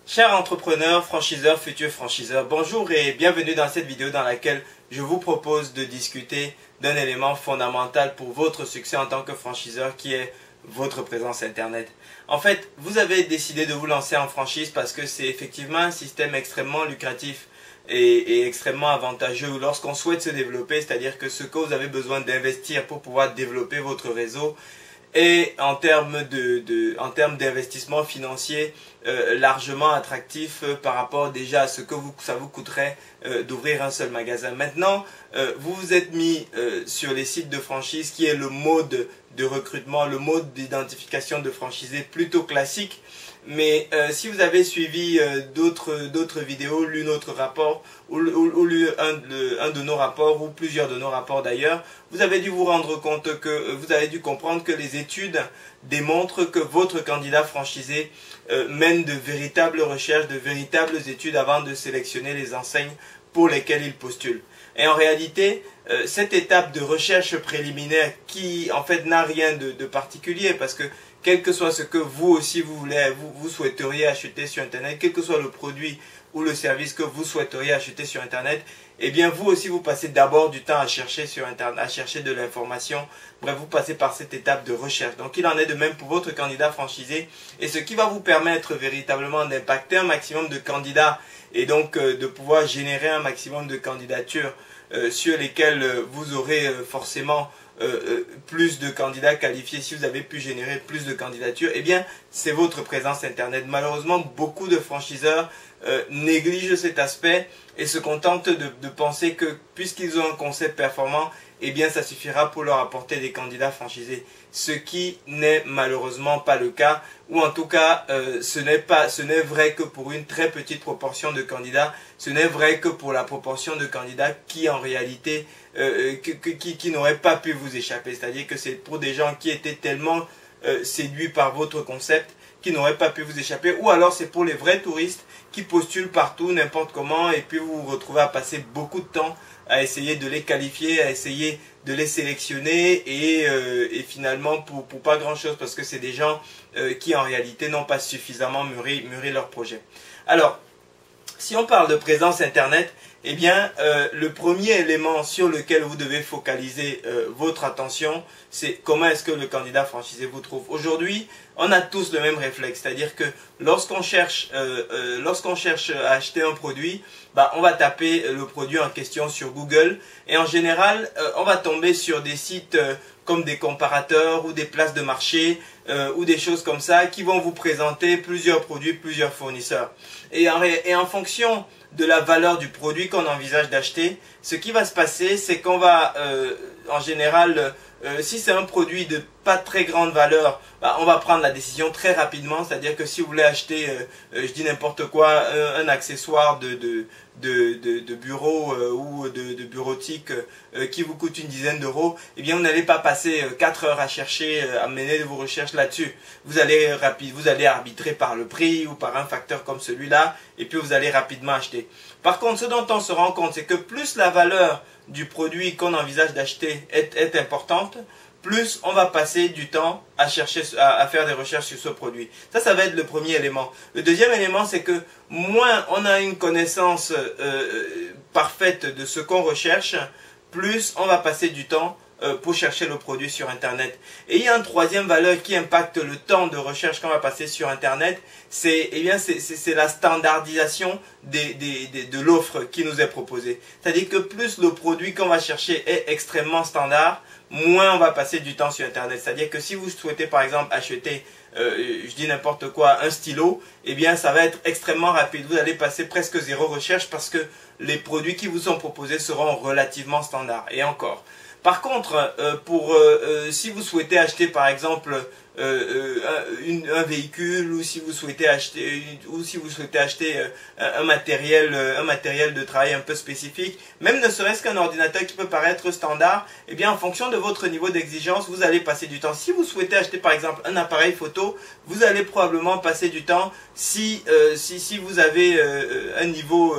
Chers entrepreneurs, franchiseurs, futurs franchiseurs, bonjour et bienvenue dans cette vidéo dans laquelle je vous propose de discuter d'un élément fondamental pour votre succès en tant que franchiseur qui est votre présence internet. En fait, vous avez décidé de vous lancer en franchise parce que c'est effectivement un système extrêmement lucratif et extrêmement avantageux lorsqu'on souhaite se développer, c'est-à-dire que ce que vous avez besoin d'investir pour pouvoir développer votre réseau et en termes d'investissement financier largement attractif par rapport déjà à ce que ça vous coûterait d'ouvrir un seul magasin. Maintenant, vous vous êtes mis sur les sites de franchise qui est le mode de recrutement, le mode d'identification de franchisés plutôt classique. Mais si vous avez suivi d'autres vidéos, lu notre rapport ou lu un de nos rapports ou plusieurs de nos rapports d'ailleurs, vous avez dû vous rendre compte que vous avez dû comprendre que les études démontrent que votre candidat franchisé mène de véritables recherches, de véritables études avant de sélectionner les enseignes pour lesquelles il postule. Et en réalité, cette étape de recherche préliminaire qui en fait n'a rien de particulier parce que quel que soit ce que vous aussi vous souhaiteriez acheter sur Internet, quel que soit le produit ou le service que vous souhaiteriez acheter sur Internet, eh bien vous aussi vous passez d'abord du temps à chercher sur Internet, à chercher de l'information. Bref, vous passez par cette étape de recherche. Donc il en est de même pour votre candidat franchisé. Et ce qui va vous permettre véritablement d'impacter un maximum de candidats et donc de pouvoir générer un maximum de candidatures sur lesquelles vous aurez forcément plus de candidats qualifiés, si vous avez pu générer plus de candidatures, eh bien c'est votre présence internet. Malheureusement, beaucoup de franchiseurs négligent cet aspect et se contentent de penser que puisqu'ils ont un concept performant, eh bien ça suffira pour leur apporter des candidats franchisés. Ce qui n'est malheureusement pas le cas, ou en tout cas ce n'est vrai que pour une très petite proportion de candidats, ce n'est vrai que pour la proportion de candidats qui en réalité qui n'auraient pas pu vous échapper. C'est-à-dire que c'est pour des gens qui étaient tellement séduits par votre concept qui n'auraient pas pu vous échapper, ou alors c'est pour les vrais touristes qui postulent partout, n'importe comment, et puis vous vous retrouvez à passer beaucoup de temps à essayer de les qualifier, à essayer de les sélectionner et finalement pour pas grand chose parce que c'est des gens qui en réalité n'ont pas suffisamment mûri leur projet. Alors, si on parle de présence internet, eh bien le premier élément sur lequel vous devez focaliser votre attention, c'est comment est-ce que le candidat franchisé vous trouve. Aujourd'hui, on a tous le même réflexe, c'est-à-dire que lorsqu'on cherche à acheter un produit, on va taper le produit en question sur Google et en général, on va tomber sur des sites comme des comparateurs ou des places de marché ou des choses comme ça qui vont vous présenter plusieurs produits, plusieurs fournisseurs. Et en fonction de la valeur du produit qu'on envisage d'acheter, ce qui va se passer, c'est qu'on va en général, si c'est un produit de pas très grande valeur, on va prendre la décision très rapidement, c'est-à-dire que si vous voulez acheter, je dis n'importe quoi, un accessoire de bureau ou de bureautique qui vous coûte une dizaine d'euros, eh bien vous n'allez pas passer 4 heures à chercher, à mener vos recherches là-dessus. Vous allez arbitrer par le prix ou par un facteur comme celui-là, et puis vous allez rapidement acheter. Par contre, ce dont on se rend compte, c'est que plus la valeur du produit qu'on envisage d'acheter est importante, plus on va passer du temps à faire des recherches sur ce produit. Ça va être le premier élément. Le deuxième élément, c'est que moins on a une connaissance parfaite de ce qu'on recherche, plus on va passer du temps pour chercher le produit sur Internet. Et il y a une troisième valeur qui impacte le temps de recherche qu'on va passer sur Internet, c'est la standardisation de l'offre qui nous est proposée. C'est-à-dire que plus le produit qu'on va chercher est extrêmement standard, moins on va passer du temps sur Internet. C'est-à-dire que si vous souhaitez par exemple acheter, je dis n'importe quoi, un stylo, eh bien ça va être extrêmement rapide. Vous allez passer presque zéro recherche parce que les produits qui vous sont proposés seront relativement standards. Et encore. Par contre, si vous souhaitez acheter par exemple un véhicule ou si vous souhaitez acheter un matériel de travail un peu spécifique, même ne serait-ce qu'un ordinateur qui peut paraître standard, eh bien en fonction de votre niveau d'exigence, vous allez passer du temps. Si vous souhaitez acheter par exemple un appareil photo, vous allez probablement passer du temps si vous avez un niveau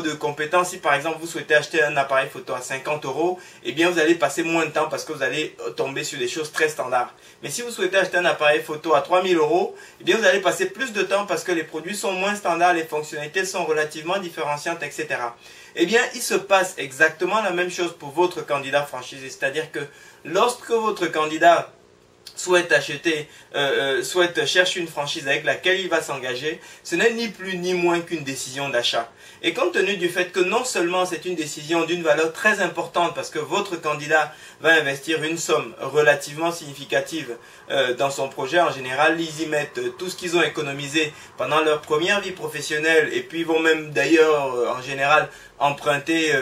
de compétence. Si par exemple vous souhaitez acheter un appareil photo à 50 €, eh bien vous allez passer moins de temps parce que vous allez tomber sur des choses très standards. Mais si vous souhaitez souhaitez acheter un appareil photo à 3000 €, eh bien vous allez passer plus de temps parce que les produits sont moins standards, les fonctionnalités sont relativement différenciantes, etc. Eh bien, il se passe exactement la même chose pour votre candidat franchisé. C'est-à-dire que lorsque votre candidat cherche une franchise avec laquelle il va s'engager, ce n'est ni plus ni moins qu'une décision d'achat. Et compte tenu du fait que non seulement c'est une décision d'une valeur très importante parce que votre candidat va investir une somme relativement significative dans son projet, en général ils y mettent tout ce qu'ils ont économisé pendant leur première vie professionnelle et puis ils vont même d'ailleurs en général emprunter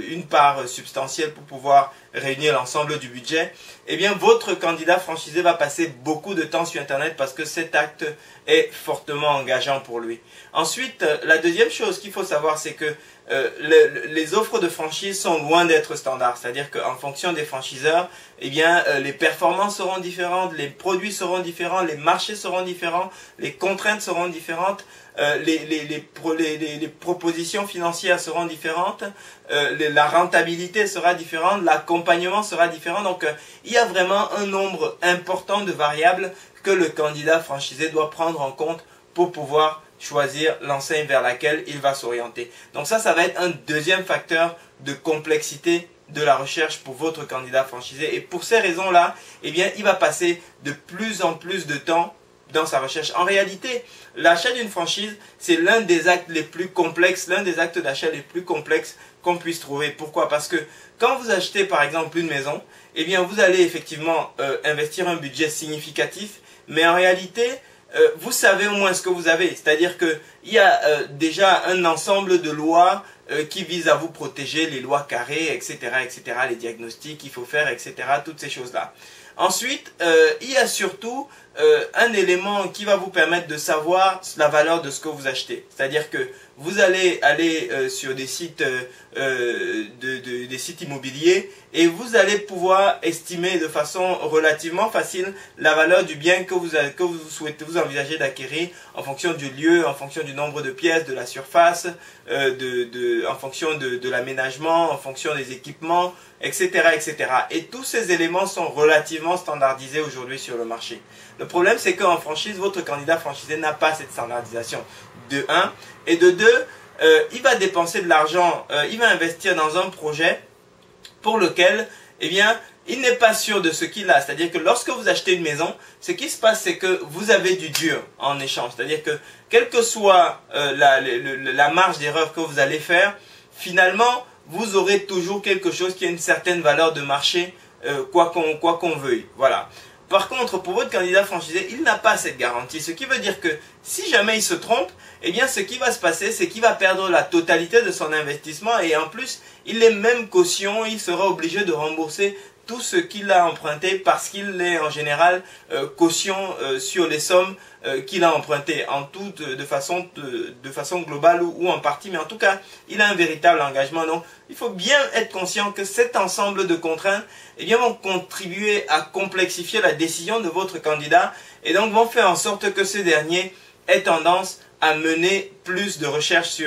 une part substantielle pour pouvoir réunir l'ensemble du budget, eh bien votre candidat franchisé va passer beaucoup de temps sur Internet parce que cet acte est fortement engageant pour lui. Ensuite, la deuxième chose qu'il faut savoir, c'est que les offres de franchise sont loin d'être standards. C'est-à-dire qu'en fonction des franchiseurs, eh bien, les performances seront différentes, les produits seront différents, les marchés seront différents, les contraintes seront différentes, les propositions financières seront différentes, la rentabilité sera différente, l'accompagnement sera différent. Donc, il y a vraiment un nombre important de variables que le candidat franchisé doit prendre en compte pour pouvoir choisir l'enseigne vers laquelle il va s'orienter. Donc ça va être un deuxième facteur de complexité de la recherche pour votre candidat franchisé. Et pour ces raisons-là, eh bien, il va passer de plus en plus de temps dans sa recherche. En réalité, l'achat d'une franchise, c'est l'un des actes les plus complexes, l'un des actes d'achat les plus complexes qu'on puisse trouver. Pourquoi? Parce que quand vous achetez par exemple une maison, eh bien, vous allez effectivement investir un budget significatif, mais en réalité, vous savez au moins ce que vous avez. C'est-à-dire qu'il y a déjà un ensemble de lois qui visent à vous protéger, les lois carrées, etc., etc., les diagnostics qu'il faut faire, etc., toutes ces choses-là. Ensuite, il y a surtout un élément qui va vous permettre de savoir la valeur de ce que vous achetez. C'est-à-dire que vous allez aller sur des sites, des sites immobiliers et vous allez pouvoir estimer de façon relativement facile la valeur du bien que vous souhaitez, vous envisagez d'acquérir en fonction du lieu, en fonction du nombre de pièces, de la surface, en fonction de l'aménagement, en fonction des équipements, etc., etc. Et tous ces éléments sont relativement standardisés aujourd'hui sur le marché. Le problème, c'est qu'en franchise, votre candidat franchisé n'a pas cette standardisation, de 1. Et de 2, il va dépenser de l'argent, il va investir dans un projet pour lequel, eh bien, il n'est pas sûr de ce qu'il a. C'est-à-dire que lorsque vous achetez une maison, ce qui se passe, c'est que vous avez du dur en échange. C'est-à-dire que, quelle que soit la marge d'erreur que vous allez faire, finalement, vous aurez toujours quelque chose qui a une certaine valeur de marché, quoi qu'on veuille. Voilà. Par contre, pour votre candidat franchisé, il n'a pas cette garantie. Ce qui veut dire que si jamais il se trompe, eh bien, ce qui va se passer, c'est qu'il va perdre la totalité de son investissement et en plus, il est même caution, il sera obligé de rembourser tout ce qu'il a emprunté parce qu'il est en général caution sur les sommes qu'il a empruntées en tout de façon globale ou en partie, mais en tout cas il a un véritable engagement. Donc il faut bien être conscient que cet ensemble de contraintes eh bien, vont contribuer à complexifier la décision de votre candidat et donc vont faire en sorte que ce dernier ait tendance à mener plus de recherches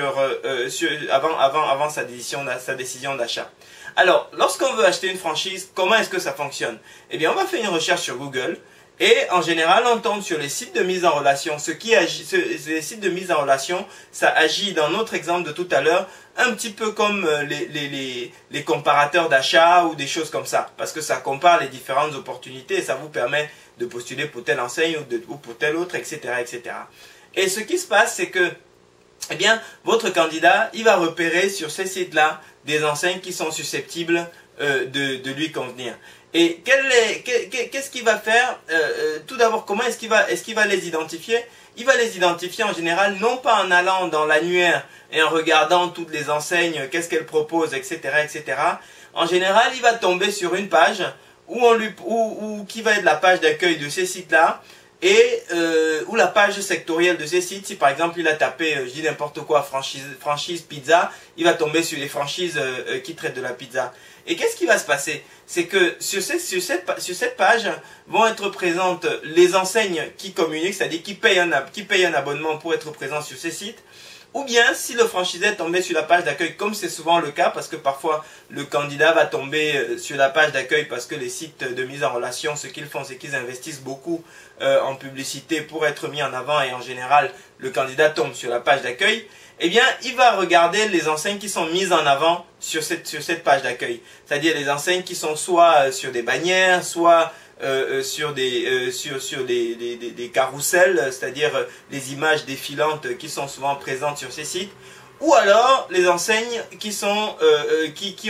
avant sa décision d'achat. Alors, lorsqu'on veut acheter une franchise, comment est-ce que ça fonctionne? Eh bien, on va faire une recherche sur Google et en général, on tombe sur les sites de mise en relation. Les sites de mise en relation, ça agit dans notre exemple de tout à l'heure, un petit peu comme les comparateurs d'achat ou des choses comme ça. Parce que ça compare les différentes opportunités et ça vous permet de postuler pour telle enseigne ou pour telle autre, etc., etc. Et ce qui se passe, c'est que eh bien, votre candidat, il va repérer sur ces sites-là des enseignes qui sont susceptibles de lui convenir. Et qu'est-ce qu'il va faire? Tout d'abord, comment est-ce qu'il va les identifier? Il va les identifier en général, non pas en allant dans l'annuaire et en regardant toutes les enseignes, qu'est-ce qu'elles proposent, etc., etc. En général, il va tomber sur une page qui va être la page d'accueil de ces sites-là, et ou la page sectorielle de ces sites. Si par exemple il a tapé, je dis n'importe quoi, franchise pizza, il va tomber sur les franchises qui traitent de la pizza. Et qu'est-ce qui va se passer? c'est que sur cette page vont être présentes les enseignes qui communiquent, c'est-à-dire qui payent un abonnement pour être présents sur ces sites. Ou bien, si le franchisé est tombé sur la page d'accueil, comme c'est souvent le cas, parce que parfois le candidat va tomber sur la page d'accueil parce que les sites de mise en relation, ce qu'ils font, c'est qu'ils investissent beaucoup en publicité pour être mis en avant, et en général, le candidat tombe sur la page d'accueil, eh bien, il va regarder les enseignes qui sont mises en avant sur cette page d'accueil. C'est-à-dire les enseignes qui sont soit sur des bannières, soit sur des carousels, c'est-à-dire les images défilantes qui sont souvent présentes sur ces sites, ou alors les enseignes qui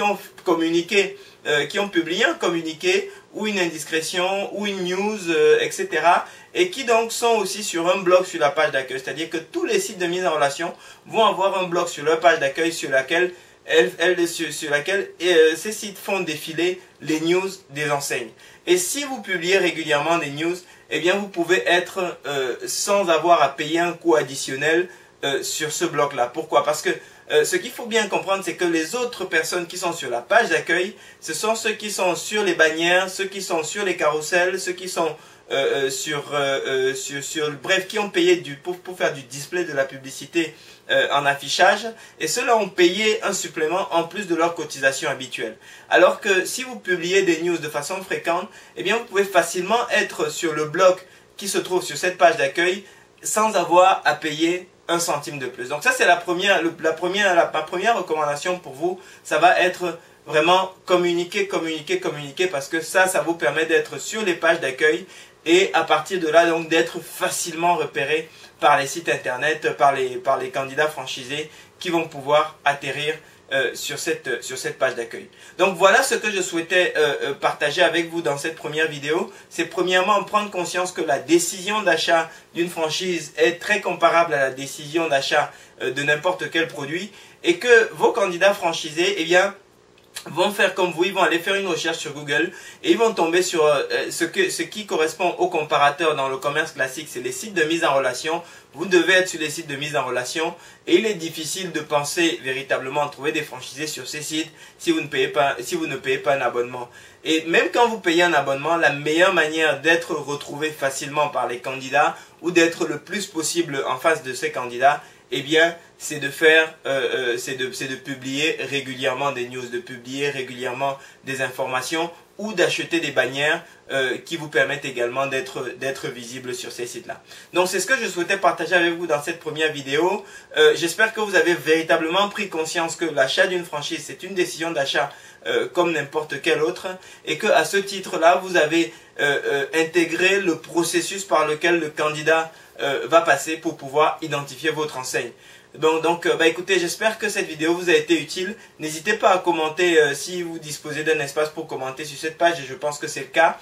ont communiqué, qui ont publié un communiqué ou une indiscrétion ou une news, etc. et qui donc sont aussi sur un blog sur la page d'accueil. C'est-à-dire que tous les sites de mise en relation vont avoir un blog sur leur page d'accueil sur laquelle ces sites font défiler les news des enseignes. Et si vous publiez régulièrement des news, eh bien vous pouvez être sans avoir à payer un coût additionnel sur ce blog-là. Pourquoi? Parce que ce qu'il faut bien comprendre, c'est que les autres personnes qui sont sur la page d'accueil, ce sont ceux qui sont sur les bannières, ceux qui sont sur les carousels, ceux qui sont bref, qui ont payé pour faire du display de la publicité en affichage, et ceux-là ont payé un supplément en plus de leur cotisation habituelle. Alors que si vous publiez des news de façon fréquente, eh bien vous pouvez facilement être sur le blog qui se trouve sur cette page d'accueil sans avoir à payer un centime de plus. Donc ça, c'est ma première recommandation pour vous. Ça va être vraiment communiquer, parce que ça vous permet d'être sur les pages d'accueil et à partir de là, donc, d'être facilement repéré par les sites internet, par les candidats franchisés qui vont pouvoir atterrir sur cette page d'accueil. Donc voilà ce que je souhaitais partager avec vous dans cette première vidéo. C'est premièrement prendre conscience que la décision d'achat d'une franchise est très comparable à la décision d'achat de n'importe quel produit, et que vos candidats franchisés, eh bien, vont faire comme vous, ils vont aller faire une recherche sur Google et ils vont tomber sur ce qui correspond au comparateur dans le commerce classique, c'est les sites de mise en relation. Vous devez être sur les sites de mise en relation et il est difficile de penser véritablement trouver des franchisés sur ces sites si vous ne payez pas un abonnement. Et même quand vous payez un abonnement, la meilleure manière d'être retrouvé facilement par les candidats ou d'être le plus possible en face de ces candidats, eh bien, c'est de publier régulièrement des news, de publier régulièrement des informations ou d'acheter des bannières qui vous permettent également d'être visible sur ces sites-là. Donc, c'est ce que je souhaitais partager avec vous dans cette première vidéo. J'espère que vous avez véritablement pris conscience que l'achat d'une franchise, c'est une décision d'achat comme n'importe quelle autre, et que à ce titre-là, vous avez intégré le processus par lequel le candidat va passer pour pouvoir identifier votre enseigne. Donc, écoutez, j'espère que cette vidéo vous a été utile. N'hésitez pas à commenter si vous disposez d'un espace pour commenter sur cette page, et je pense que c'est le cas.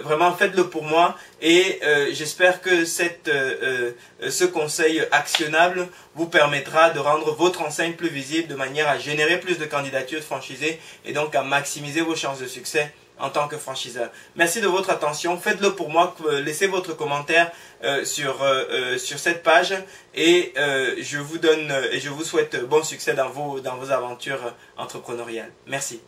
Vraiment, faites-le pour moi, et j'espère que ce conseil actionnable vous permettra de rendre votre enseigne plus visible, de manière à générer plus de candidatures de franchisés et donc à maximiser vos chances de succès en tant que franchiseur. Merci de votre attention, faites-le pour moi, laissez votre commentaire sur cette page, et je vous souhaite bon succès dans vos aventures entrepreneuriales. Merci.